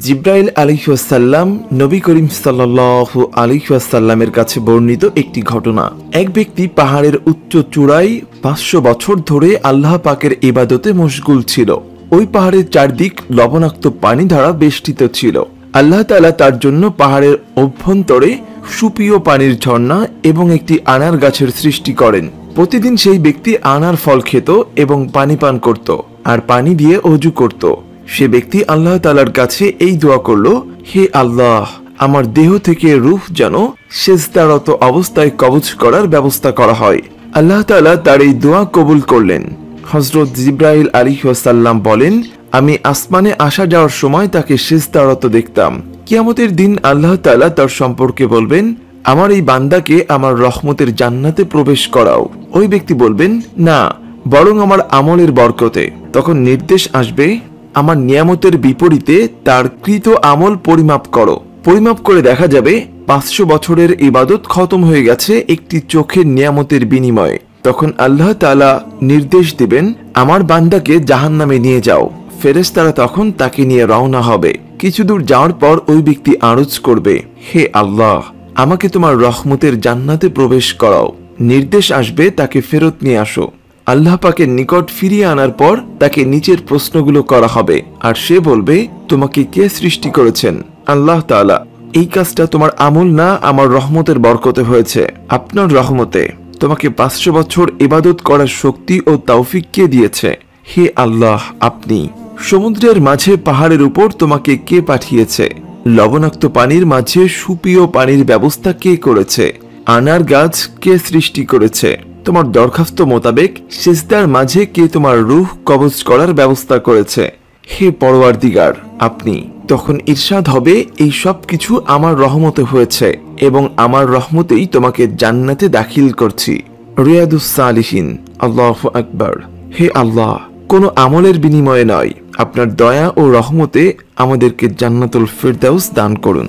জিব্রাইল আলাইহিসসালাম নবী করিম সাল্লাল্লাহু আলাইহি ওয়াসাল্লামের কাছে বর্ণিত একটি ঘটনা। এক ব্যক্তি পাহাড়ের উচ্চ চূড়ায় 500 বছর ধরে আল্লাহ পাকের ইবাদতে মশগুল ছিল। ওই পাহাড়ের চারদিক লবণাক্ত পানি দ্বারা বেষ্টিত ছিল। আল্লাহ তাআলা তার জন্য পাহাড়ের অভ্যন্তরে সুপেয় পানির ঝর্ণা এবং একটি আনার গাছের সৃষ্টি করেন। প্রতিদিন সেই ব্যক্তি আনার ফল খেত এবং পানি পান করত আর পানি দিয়ে ওযু করত। সে ব্যক্তি আল্লাহ তাআলার কাছে এই দোয়া করল, হে আল্লাহ, আমার দেহ থেকে রূহ যেন সিজদারত অবস্থায় কবজ করার ব্যবস্থা করা হয়। আল্লাহ তাআলা তার এই দোয়া কবুল করলেন। হযরত জিব্রাইল আলাইহিসসালাম বলেন, আমি আসমানে আসা যাওয়ার সময় তাকে সিজদারত দেখতাম। কিয়ামতের দিন আল্লাহ তাআলা তার সম্পর্কে বলবেন, আমার এই বান্দাকে আমার রহমতের জান্নাতে প্রবেশ করাও। ওই ব্যক্তি বলবেন, না, বরং আমার আমলের বরকতে। তখন নির্দেশ আসবে, আমার নিয়ামতের বিপরীতে তার কৃত আমল পরিমাপ করো। পরিমাপ করে দেখা যাবে 500 বছরের ইবাদত খতম হয়ে গেছে একটি চোখের নিয়ামতের বিনিময়ে। তখন আল্লাহ তাআলা নির্দেশ দিবেন, আমার বান্দাকে জাহান্নামে নিয়ে যাও। ফেরেশতারা তখন তাকে নিয়ে রওনা হবে। কিছু দূর যাওয়ার পর ওই ব্যক্তি আরজ করবে, হে আল্লাহ, আমাকে তোমার রহমতের জান্নাতে প্রবেশ করাও। নির্দেশ আসবে, তাকে ফেরত নিয়ে আসো। আল্লাহ পাকের নিকট ফিরিয়ে আনার পর তাকে নিচের প্রশ্নগুলো করা হবে আর সে বলবে, তোমাকে কে সৃষ্টি করেছেন? আল্লাহ তাআলা। এই কাজটা তোমার আমল না, আমার রহমতের বরকতে হয়েছে। আপনার রহমতে। তোমাকে 500 বছর ইবাদত করার শক্তি ও তৌফিক কে দিয়েছে? হে আল্লাহ, আপনি। সমুদ্রের মাঝে পাহাড়ের উপর তোমাকে কে পাঠিয়েছে? লবণাক্ত পানির মাঝে সুপেয় পানির ব্যবস্থা কে করেছে? আনার গাছ কে সৃষ্টি করেছে? তোমার দরখাস্ত মোতাবেক সিজদার মাঝে কে তোমার রূহ কবজ করার ব্যবস্থা করেছে? হে পরওয়ারদিগার, আপনি। তখন ইরশাদ হবে, এই সব কিছু আমার রহমতে হয়েছে এবং আমার রহমতেই তোমাকে জান্নাতে দাখিল করছি। রিয়াদুস সালিহিন। আল্লাহু আকবার। হে আল্লাহ, কোনো আমলের বিনিময়ে নয়, আপনার দয়া ও রহমতে আমাদেরকে জান্নাতুল ফিরদাউস দান করুন।